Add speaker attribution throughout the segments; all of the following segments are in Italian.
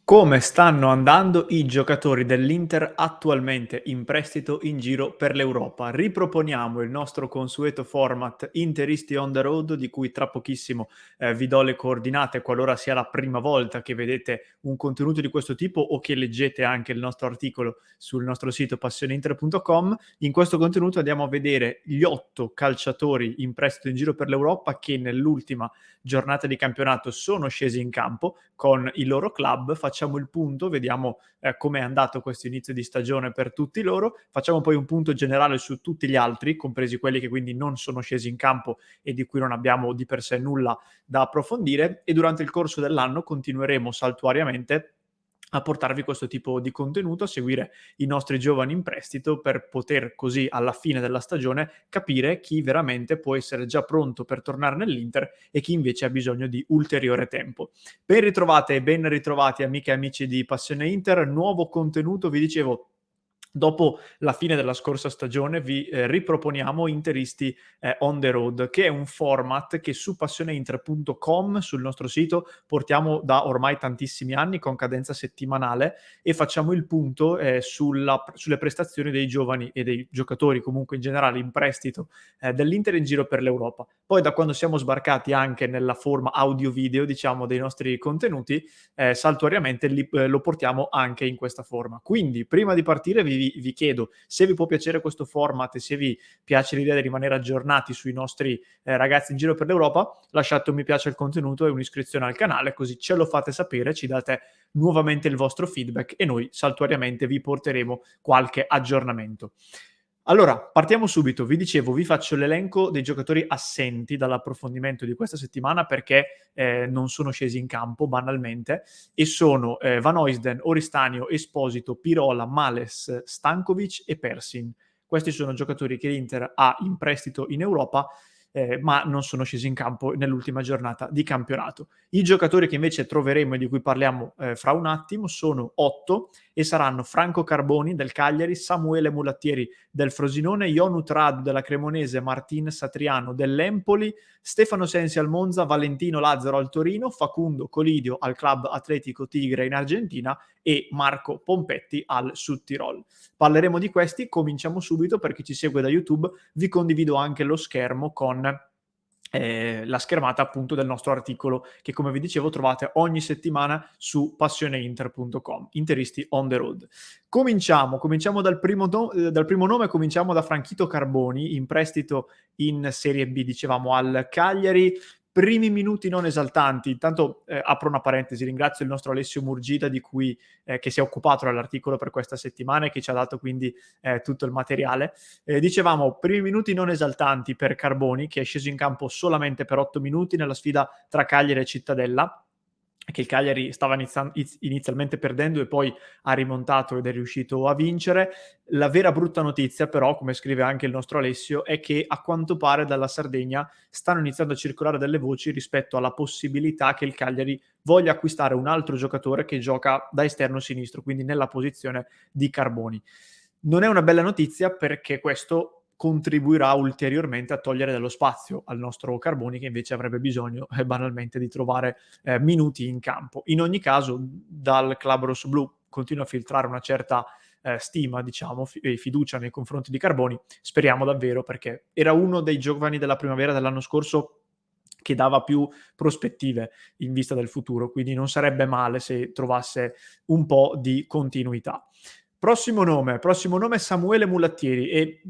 Speaker 1: Come stanno andando i giocatori dell'Inter attualmente in prestito in giro per l'Europa? Riproponiamo il nostro consueto format Interisti on the road, di cui tra pochissimo vi do le coordinate qualora sia la prima volta che vedete un contenuto di questo tipo o che leggete anche il nostro articolo sul nostro sito passioneinter.com. In questo contenuto andiamo a vedere gli 8 calciatori in prestito in giro per l'Europa che nell'ultima giornata di campionato sono scesi in campo con i loro club, facciamo il punto, vediamo com'è andato questo inizio di stagione per tutti loro, facciamo poi un punto generale su tutti gli altri, compresi quelli che quindi non sono scesi in campo e di cui non abbiamo di per sé nulla da approfondire, e durante il corso dell'anno continueremo saltuariamente a portarvi questo tipo di contenuto, a seguire i nostri giovani in prestito per poter così alla fine della stagione capire chi veramente può essere già pronto per tornare nell'Inter e chi invece ha bisogno di ulteriore tempo. Ben ritrovate e ben ritrovati amiche e amici di Passione Inter, nuovo contenuto, vi dicevo. Dopo la fine della scorsa stagione vi riproponiamo Interisti on the road, che è un format che su passioneinter.com, sul nostro sito, portiamo da ormai tantissimi anni con cadenza settimanale e facciamo il punto sulle prestazioni dei giovani e dei giocatori comunque in generale in prestito dell'Inter in giro per l'Europa. Poi da quando siamo sbarcati anche nella forma audio-video, diciamo, dei nostri contenuti, saltuariamente lo portiamo anche in questa forma. Quindi prima di partire vi chiedo se vi può piacere questo format e se vi piace l'idea di rimanere aggiornati sui nostri ragazzi in giro per l'Europa, lasciate un mi piace al contenuto e un'iscrizione al canale, così ce lo fate sapere, ci date nuovamente il vostro feedback e noi saltuariamente vi porteremo qualche aggiornamento. Allora, partiamo subito. Vi dicevo, vi faccio l'elenco dei giocatori assenti dall'approfondimento di questa settimana perché non sono scesi in campo banalmente, e sono Van Oisden, Oristanio, Esposito, Pirola, Males, Stankovic e Persin. Questi sono giocatori che l'Inter ha in prestito in Europa, ma non sono scesi in campo nell'ultima giornata di campionato. I giocatori che invece troveremo e di cui parliamo fra un attimo sono 8 e saranno Franco Carboni del Cagliari, Samuele Mulattieri del Frosinone, Ionut Radu della Cremonese, Martin Satriano dell'Empoli, Stefano Sensi al Monza, Valentino Lazzaro al Torino, Facundo Colidio al Club Atletico Tigre in Argentina e Marco Pompetti al Sud Tirol. Parleremo di questi, cominciamo subito. Per chi ci segue da YouTube vi condivido anche lo schermo con la schermata appunto del nostro articolo che, come vi dicevo, trovate ogni settimana su passioneinter.com, Interisti on the road. Cominciamo dal primo nome, cominciamo da Franchito Carboni, in prestito in Serie B, dicevamo, al Cagliari. Primi minuti non esaltanti. Intanto apro una parentesi, ringrazio il nostro Alessio Murgida che si è occupato dell'articolo per questa settimana e che ci ha dato quindi tutto il materiale. Dicevamo, primi minuti non esaltanti per Carboni, che è sceso in campo solamente per 8 minuti nella sfida tra Cagliari e Cittadella, che il Cagliari stava inizialmente perdendo e poi ha rimontato ed è riuscito a vincere. La vera brutta notizia però, come scrive anche il nostro Alessio, è che a quanto pare dalla Sardegna stanno iniziando a circolare delle voci rispetto alla possibilità che il Cagliari voglia acquistare un altro giocatore che gioca da esterno sinistro, quindi nella posizione di Carboni. Non è una bella notizia perché questo contribuirà ulteriormente a togliere dello spazio al nostro Carboni, che invece avrebbe bisogno banalmente di trovare minuti in campo. In ogni caso, dal club rossoblu continua a filtrare una certa stima, diciamo, e fiducia nei confronti di Carboni. Speriamo davvero, perché era uno dei giovani della primavera dell'anno scorso che dava più prospettive in vista del futuro, quindi non sarebbe male se trovasse un po' di continuità. Prossimo nome Samuele Mulattieri, e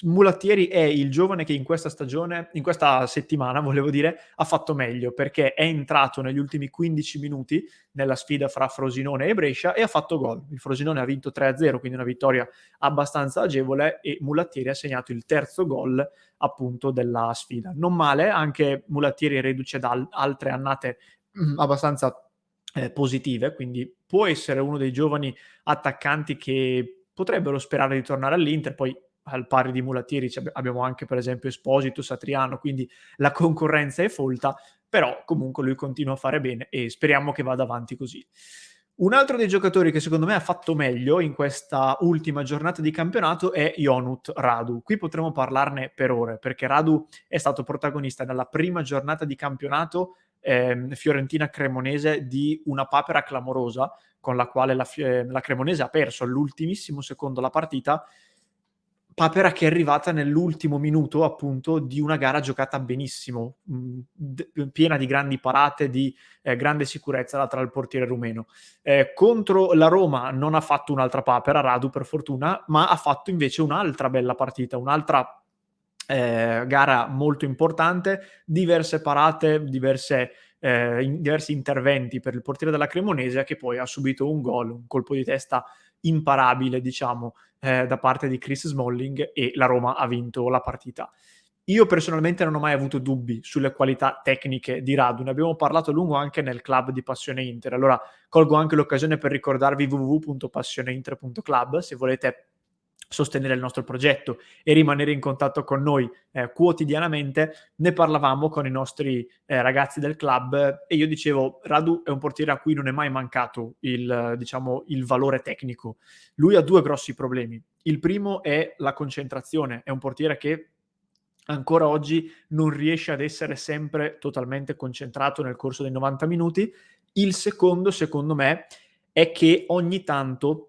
Speaker 1: Mulattieri è il giovane che in questa settimana, volevo dire, ha fatto meglio, perché è entrato negli ultimi 15 minuti nella sfida fra Frosinone e Brescia e ha fatto gol. Il Frosinone ha vinto 3-0, quindi una vittoria abbastanza agevole, e Mulattieri ha segnato il terzo gol appunto della sfida. Non male, anche Mulattieri reduce da altre annate abbastanza positive, quindi può essere uno dei giovani attaccanti che potrebbero sperare di tornare all'Inter. Poi al pari di Mulattieri abbiamo anche per esempio Esposito, Satriano, quindi la concorrenza è folta, però comunque lui continua a fare bene e speriamo che vada avanti così. Un altro dei giocatori che secondo me ha fatto meglio in questa ultima giornata di campionato è Ionut Radu. Qui potremo parlarne per ore, perché Radu è stato protagonista nella prima giornata di campionato Fiorentina-Cremonese di una papera clamorosa con la quale la Cremonese ha perso all'ultimissimo secondo la partita, papera che è arrivata nell'ultimo minuto appunto di una gara giocata benissimo, piena di grandi parate, di grande sicurezza tra il portiere rumeno. Contro la Roma non ha fatto un'altra papera, Radu per fortuna, ma ha fatto invece un'altra bella partita, un'altra gara molto importante, diverse parate, diversi interventi per il portiere della Cremonese, che poi ha subito un gol, un colpo di testa imparabile, diciamo, da parte di Chris Smalling, e la Roma ha vinto la partita. Io personalmente non ho mai avuto dubbi sulle qualità tecniche di Radu, ne abbiamo parlato a lungo anche nel club di Passione Inter. Allora colgo anche l'occasione per ricordarvi www.passioneinter.club se volete sostenere il nostro progetto e rimanere in contatto con noi quotidianamente. Ne parlavamo con i nostri ragazzi del club e io dicevo: Radu è un portiere a cui non è mai mancato il valore tecnico. Lui ha due grossi problemi. Il primo è la concentrazione, è un portiere che ancora oggi non riesce ad essere sempre totalmente concentrato nel corso dei 90 minuti. Il secondo, secondo me, è che ogni tanto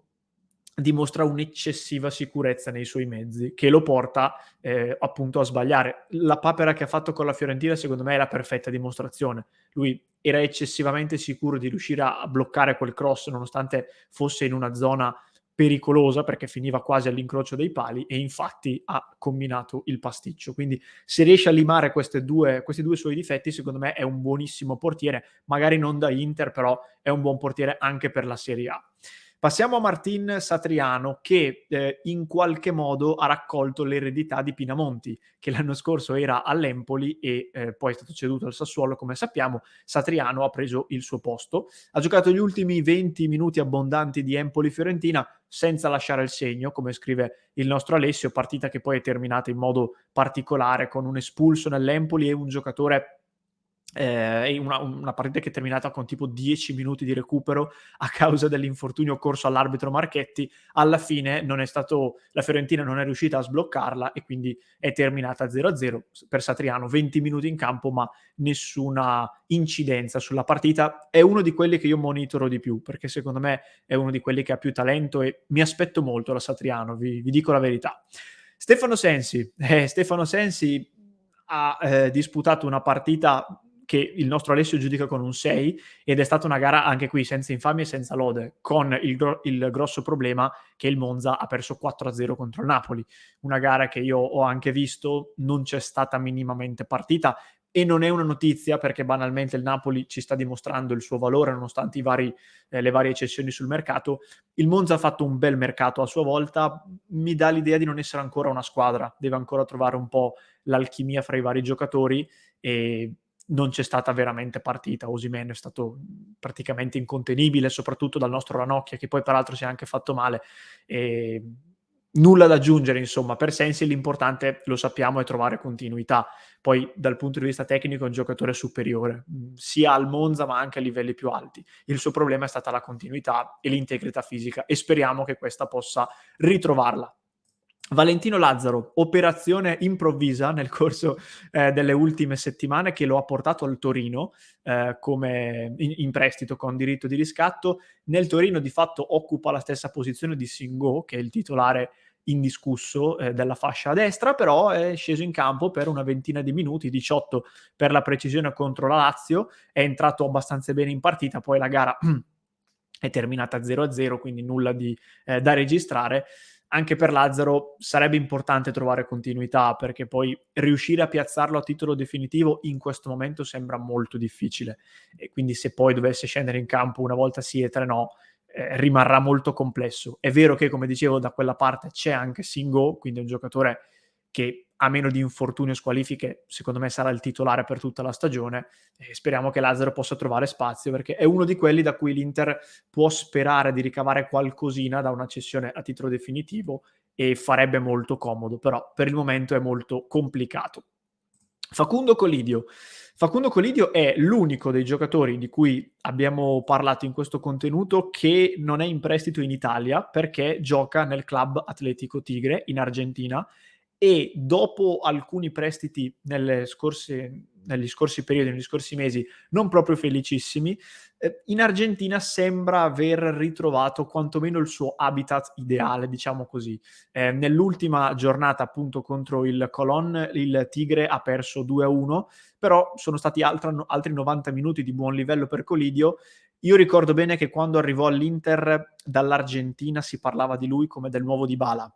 Speaker 1: dimostra un'eccessiva sicurezza nei suoi mezzi, che lo porta appunto a sbagliare. La papera che ha fatto con la Fiorentina, secondo me, è la perfetta dimostrazione. Lui era eccessivamente sicuro di riuscire a bloccare quel cross, nonostante fosse in una zona pericolosa, perché finiva quasi all'incrocio dei pali, e infatti ha combinato il pasticcio. Quindi se riesce a limare questi due suoi difetti, secondo me è un buonissimo portiere, magari non da Inter, però è un buon portiere anche per la Serie A. Passiamo a Martin Satriano, che in qualche modo ha raccolto l'eredità di Pinamonti, che l'anno scorso era all'Empoli e poi è stato ceduto al Sassuolo, come sappiamo. Satriano ha preso il suo posto, ha giocato gli ultimi 20 minuti abbondanti di Empoli-Fiorentina senza lasciare il segno, come scrive il nostro Alessio, partita che poi è terminata in modo particolare con un espulso nell'Empoli e un giocatore una partita che è terminata con tipo 10 minuti di recupero a causa dell'infortunio corso all'arbitro Marchetti. Alla fine la Fiorentina non è riuscita a sbloccarla e quindi è terminata 0-0 per Satriano. 20 minuti in campo ma nessuna incidenza sulla partita. È uno di quelli che io monitoro di più, perché secondo me è uno di quelli che ha più talento e mi aspetto molto da Satriano, vi dico la verità. Stefano Sensi ha disputato una partita che il nostro Alessio giudica con un 6, ed è stata una gara anche qui senza infamia e senza lode, con il grosso problema che il Monza ha perso 4-0 contro il Napoli. Una gara che io ho anche visto, non c'è stata minimamente partita, e non è una notizia perché banalmente il Napoli ci sta dimostrando il suo valore nonostante le varie cessioni sul mercato. Il Monza ha fatto un bel mercato a sua volta, mi dà l'idea di non essere ancora una squadra, deve ancora trovare un po' l'alchimia fra i vari giocatori e non c'è stata veramente partita. Osimhen è stato praticamente incontenibile, soprattutto dal nostro Ranocchia, che poi peraltro si è anche fatto male. Nulla da aggiungere, insomma. Per Sensi l'importante, lo sappiamo, è trovare continuità. Poi dal punto di vista tecnico è un giocatore superiore, sia al Monza ma anche a livelli più alti. Il suo problema è stata la continuità e l'integrità fisica, e speriamo che questa possa ritrovarla. Valentino Lazzaro, operazione improvvisa nel corso delle ultime settimane, che lo ha portato al Torino come in prestito con diritto di riscatto. Nel Torino di fatto occupa la stessa posizione di Singo, che è il titolare indiscusso della fascia a destra, però è sceso in campo per una ventina di minuti, 18 per la precisione, contro la Lazio. È entrato abbastanza bene in partita, poi la gara è terminata 0-0, quindi nulla da registrare. Anche per Lazzaro sarebbe importante trovare continuità, perché poi riuscire a piazzarlo a titolo definitivo in questo momento sembra molto difficile, e quindi se poi dovesse scendere in campo una volta sì e tre no, rimarrà molto complesso. È vero che, come dicevo, da quella parte c'è anche Singo, quindi un giocatore che a meno di infortunio e squalifiche secondo me sarà il titolare per tutta la stagione, e speriamo che Lazzaro possa trovare spazio, perché è uno di quelli da cui l'Inter può sperare di ricavare qualcosina da una cessione a titolo definitivo, e farebbe molto comodo, però per il momento è molto complicato. Facundo Colidio è l'unico dei giocatori di cui abbiamo parlato in questo contenuto che non è in prestito in Italia, perché gioca nel Club Atlético Tigre in Argentina, e dopo alcuni prestiti negli scorsi periodi, negli scorsi mesi, non proprio felicissimi. In Argentina sembra aver ritrovato quantomeno il suo habitat ideale, diciamo così. Nell'ultima giornata appunto contro il Colón il Tigre ha perso 2-1, però sono stati altri 90 minuti di buon livello per Colidio. Io ricordo bene che quando arrivò all'Inter dall'Argentina si parlava di lui come del nuovo Dybala,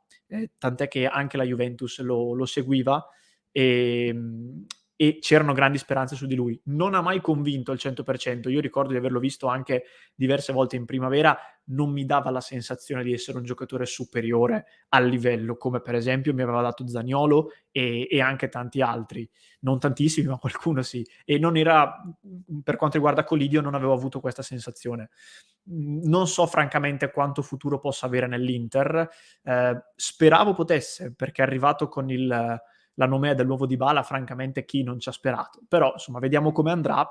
Speaker 1: tant'è che anche la Juventus lo seguiva, e c'erano grandi speranze su di lui. Non ha mai convinto al 100%. Io ricordo di averlo visto anche diverse volte in primavera, non mi dava la sensazione di essere un giocatore superiore al livello, come per esempio mi aveva dato Zaniolo e anche tanti altri. Non tantissimi, ma qualcuno sì. E non era, per quanto riguarda Colidio, non avevo avuto questa sensazione. Non so francamente quanto futuro possa avere nell'Inter. Speravo potesse, perché è arrivato con la nomea del nuovo Dybala, francamente chi non ci ha sperato. Però insomma vediamo come andrà.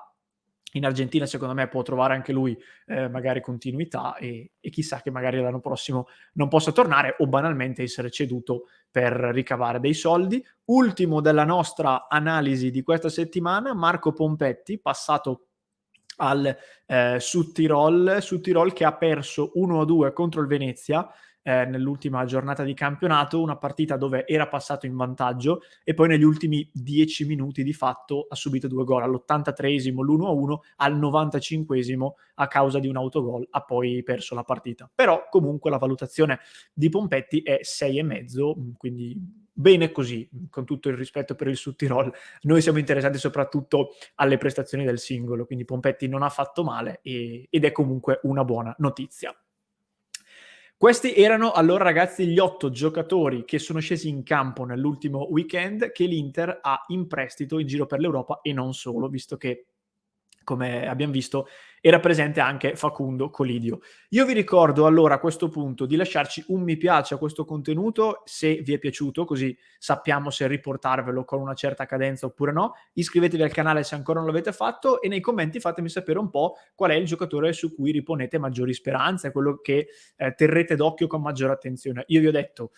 Speaker 1: In Argentina secondo me può trovare anche lui magari continuità e chissà che magari l'anno prossimo non possa tornare o banalmente essere ceduto per ricavare dei soldi. Ultimo della nostra analisi di questa settimana, Marco Pompetti, passato al Südtirol che ha perso 1-2 contro il Venezia nell'ultima giornata di campionato, una partita dove era passato in vantaggio e poi negli ultimi 10 minuti di fatto ha subito 2 gol, all'83esimo l'1-1, al 95esimo a causa di un autogol ha poi perso la partita. Però comunque la valutazione di Pompetti è 6,5, quindi bene così, con tutto il rispetto per il Südtirol. Noi siamo interessati soprattutto alle prestazioni del singolo, quindi Pompetti non ha fatto male ed è comunque una buona notizia. Questi erano allora, ragazzi, gli 8 giocatori che sono scesi in campo nell'ultimo weekend che l'Inter ha in prestito in giro per l'Europa e non solo, visto che, come abbiamo visto, era presente anche Facundo Colidio. Io vi ricordo allora a questo punto di lasciarci un mi piace a questo contenuto se vi è piaciuto, così sappiamo se riportarvelo con una certa cadenza oppure no. Iscrivetevi al canale se ancora non l'avete fatto e nei commenti fatemi sapere un po' qual è il giocatore su cui riponete maggiori speranze, quello che terrete d'occhio con maggiore attenzione. Io vi ho detto,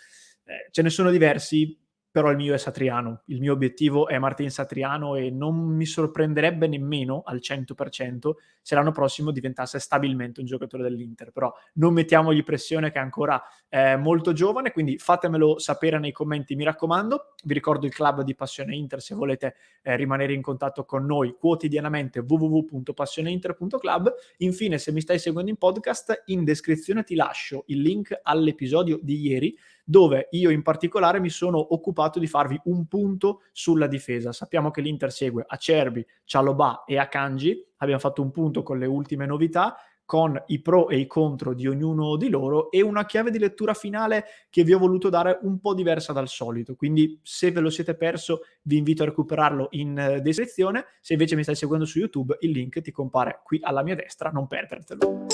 Speaker 1: ce ne sono diversi, però il mio è Satriano. Il mio obiettivo è Martin Satriano e non mi sorprenderebbe nemmeno al 100% se l'anno prossimo diventasse stabilmente un giocatore dell'Inter. Però non mettiamogli pressione che è ancora molto giovane, quindi fatemelo sapere nei commenti, mi raccomando. Vi ricordo il club di Passione Inter se volete rimanere in contatto con noi quotidianamente, www.passioneinter.club. Infine, se mi stai seguendo in podcast, in descrizione ti lascio il link all'episodio di ieri, dove io in particolare mi sono occupato di farvi un punto sulla difesa. Sappiamo che l'Inter segue Acerbi, Chalobah e Akanji, abbiamo fatto un punto con le ultime novità, con i pro e i contro di ognuno di loro e una chiave di lettura finale che vi ho voluto dare un po' diversa dal solito, quindi se ve lo siete perso vi invito a recuperarlo in descrizione, se invece mi stai seguendo su YouTube il link ti compare qui alla mia destra, non perdertelo.